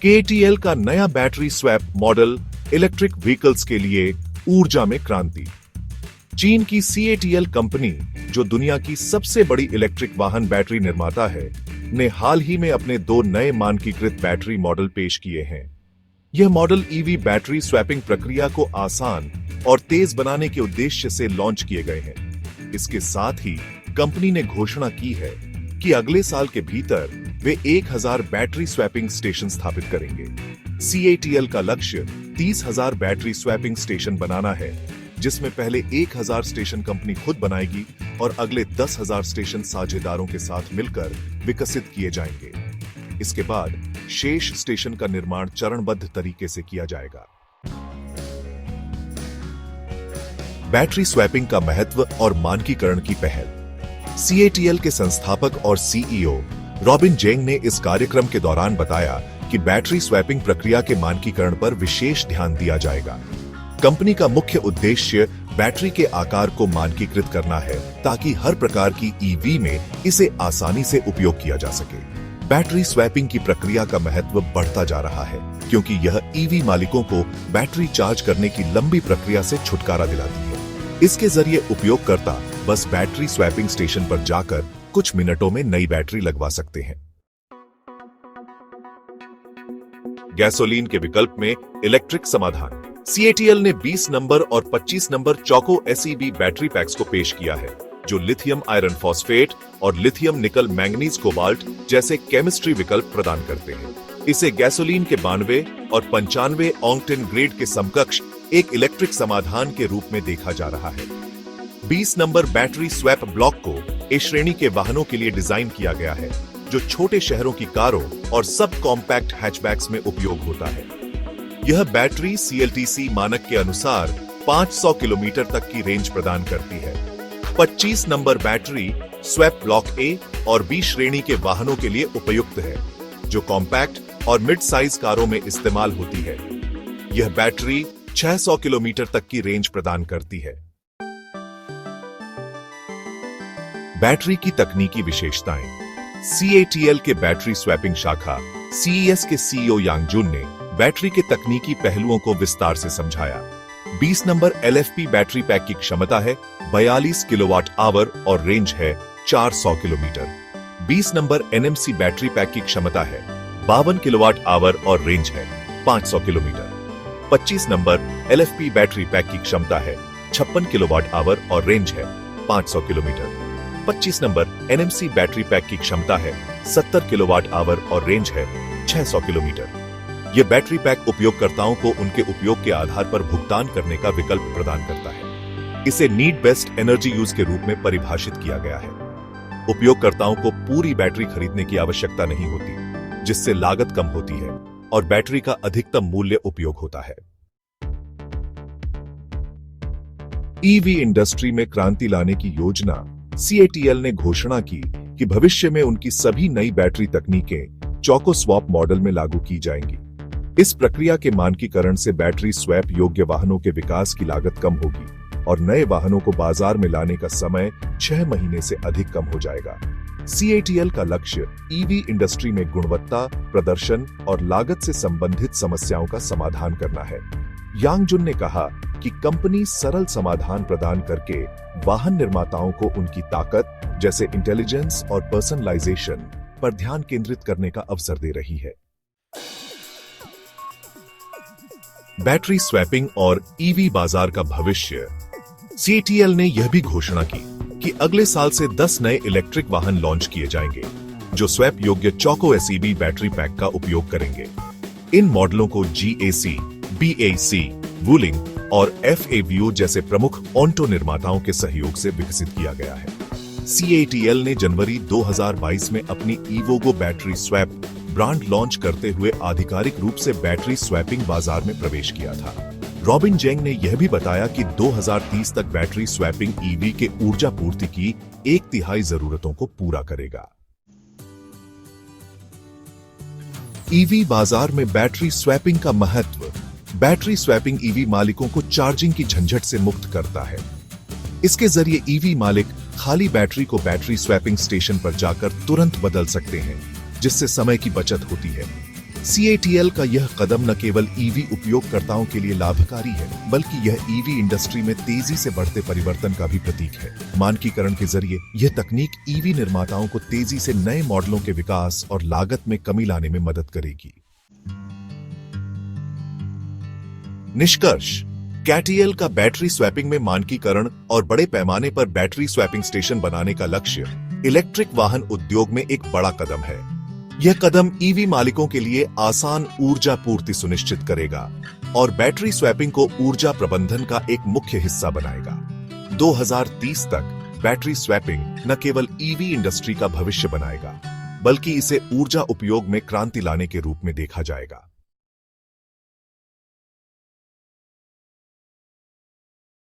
KTL का नया battery swap model electric vehicles के लिए ऊर्जा में क्रांति। चीन की CATL कंपनी, जो दुनिया की सबसे बड़ी इलेक्ट्रिक वाहन बैटरी निर्माता है, ने हाल ही में अपने 2 नए मानकीकृत बैटरी मॉडल पेश किए हैं। यह मॉडल EV बैटरी स्वैपिंग प्रक्रिया को आसान और तेज बनाने के उद्देश्य से लॉन्च किए गए हैं। इसके साथ ही कंपनी ने घोषणा की है कि अगले साल के भीतर वे 1000 बैटरी स्वैपिंग स्टेशन स्थापित करेंगे। CATL का लक्ष्य 30,000 बैटरी स्वैपिंग स्टेशन बनाना है, जिसमें पहले 1000 स्टेशन कंपनी खुद बनाएगी और अगले 10,000 स्टेशन साझेदारों के साथ मिलकर विकसित किए जाएंगे। इसके बाद शेष स्टेशन का निर्माण चरणबद्ध तरीके से किया जाएगा। बैटरी स्वैपिंग का महत्व और मानकीकरण की पहल। CATL के संस्थापक और CEO रॉबिन जेंग ने इस कार्यक्रम के दौरान बताया कि बैटरी स्वैपिंग प्रक्रिया के मानकीकरण पर विशेष ध्यान दिया जाएगा। कंपनी का मुख्य उद्देश्य बैटरी के आकार को मानकीकृत करना है, ताकि हर प्रकार की EV में इसे आसानी से उपयोग किया जा सके। बैटरी स्वैपिंग की प्रक्रिया का महत्व बढ़ता जा रहा है, क्योंकि यह EV मालिकों को बैटरी चार्ज करने की लंबी प्रक्रिया से छुटकारा दिलाती है। इसके जरिए उपयोगकर्ता बस बैटरी स्वैपिंग स्टेशन पर जाकर कुछ मिनटों में नई बैटरी लगवा सकते हैं। गैसोलीन के विकल्प में इलेक्ट्रिक समाधान। CATL ने 20 नंबर और 25 नंबर चौको SEB बैटरी पैक्स को पेश किया है, जो लिथियम आयरन फॉस्फेट और लिथियम निकल मैंगनीज कोबाल्ट जैसे केमिस्ट्री विकल्प प्रदान करते हैं। इसे गैसोलीन के 92 और 95 ऑक्टेन ग्रेड के समकक्ष एक इलेक्ट्रिक समाधान के रूप में देखा जा रहा है। 20 नंबर बैटरी स्वैप ब्लॉक को A श्रेणी के वाहनों के लिए डिजाइन किया गया है, जो छोटे शहरों की कारों और सब कॉम्पैक्ट हैचबैक्स में उपयोग होता है। यह बैटरी CLTC मानक के अनुसार 500 किलोमीटर तक की रेंज प्रदान करती है। 25 number battery swap block A और B श्रेणी के वाहनों के लिए उपयुक्त है, जो कॉम्पैक्ट और मिड साइज कारों में इस्तेमाल होती है। यह बैटरी 600 किलोमीटर तक की रेंज प्रदान करती है। बैटरी की तकनीकी विशेषताएं। CATL के बैटरी स्वैपिंग शाखा CES के CEO यांग जुन ने बैटरी के तकनीकी पहलुओं को विस्तार से समझाया। 20 नंबर LFP बैटरी पैक की क्षमता है 42 किलोवाट आवर और रेंज है 400 kilometre. 20 number NMC battery pack की क्षमता है 52 किलोवाट आवर और रेंज है 500 kilometre. 25 number LFP battery pack की क्षमता है 56 किलोवाट आवर और रेंज है 500 kilometre. 25 number NMC battery pack की क्षमता है 70 किलोवाट आवर और रेंज है 600 किलोमीटर। यह बैटरी पैक उपयोगकर्ताओं को उनके उपयोग के आधार पर भुगतान करने का विकल्प प्रदान करता है। इसे नीड बेस्ड एनर्जी यूज के रूप में परिभाषित किया गया है। उपयोगकर्ताओं को पूरी बैटरी खरीदने की आवश्यकता नहीं होती, जिससे लागत कम होती है और बैटरी का अधिकतम मूल्य उपयोग होता है। EV इंडस्ट्री में क्रांति लाने की योजना। CATL ने घोषणा की कि भविष्य में उनकी सभी नई बैटरी तकनीकें चौको स्वैप मॉडल में लागू की जाएंगी। इस प्रक्रिया के मानकीकरण से बैटरी स्वैप योग्य वाहनों के विकास की लागत कम होगी और नए वाहनों को बाजार में लाने का समय 6 महीने से अधिक कम हो जाएगा। CATL का लक्ष्य EV इंडस्ट्री में गुणवत्ता, प्रदर्शन और लागत से संबंधित समस्याओं का समाधान करना है। यांग जुन ने कहा कि कंपनी सरल समाधान प्रदान करके वाहन निर्माताओं को उनकी ताकत, जैसे इंटेलिजेंस और पर्सनलाइजेशन, पर ध्यान केंद्रित करने का अवसर दे रही है। बैटरी स्वैपिंग और EV बाजार का भविष्य। CATL ने यह भी घोषणा की कि अगले साल से 10 नए इलेक्ट्रिक वाहन लॉन्च किए जाएंगे, जो स्वैप योग्य चौको SEB बैटरी पैक का उपयोग करेंगे। इन मॉडलों को GAC, BAC, वूलिंग और FAVO जैसे प्रमुख ऑटो निर्माताओं के सहयोग से विकसित किया गया है। CATL ने जनवरी 2022 में अपनी EVOGO battery swap brand launch करते हुए आधिकारिक रूप से बैटरी स्वैपिंग बाजार में प्रवेश किया था। रॉबिन जेंग ने यह भी बताया कि 2030 तक बैटरी स्वैपिंग EV के ऊर्जा पूर्ति की 1/3 जरूरतों को पूरा करेगा। EV बाजार में बैटरी स्वैपिंग का महत्व। बैटरी स्वैपिंग EV मालिकों को चार्जिंग की झंझट से मुक्त करता है। इसके जरिए EV मालिक खाली बैटरी को बैटरी स्वैपिंग स्टेशन पर जाकर तुरंत बदल सकते हैं, जिससे समय की बचत होती है। CATL का यह कदम न केवल ईवी उपयोगकर्ताओं के लिए लाभकारी है, बल्कि यह ईवी इंडस्ट्री में तेजी से बढ़ते परिवर्तन का भी प्रतीक है। मानकीकरण के जरिए यह तकनीक ईवी निर्माताओं को तेजी से नए मॉडलों के विकास और लागत में कमी लाने में मदद करेगी। निष्कर्ष: CATL का बैटरी स्वैपिंग में मानकीकरण और बड़े पैमाने पर बैटरी स्वैपिंग स्टेशन बनाने का लक्ष्य इलेक्ट्रिक वाहन उद्योग में एक बड़ा कदम है। यह कदम ईवी मालिकों के लिए आसान ऊर्जा पूर्ति सुनिश्चित करेगा और बैटरी स्वैपिंग को ऊर्जा प्रबंधन का एक मुख्य हिस्सा बनाएगा। 2030 तक बैटरी स्वैपिंग न केवल ईवी इंडस्ट्री का भविष्य बनाएगा, बल्कि इसे ऊर्जा उपयोग में क्रांति लाने के रूप में देखा जाएगा।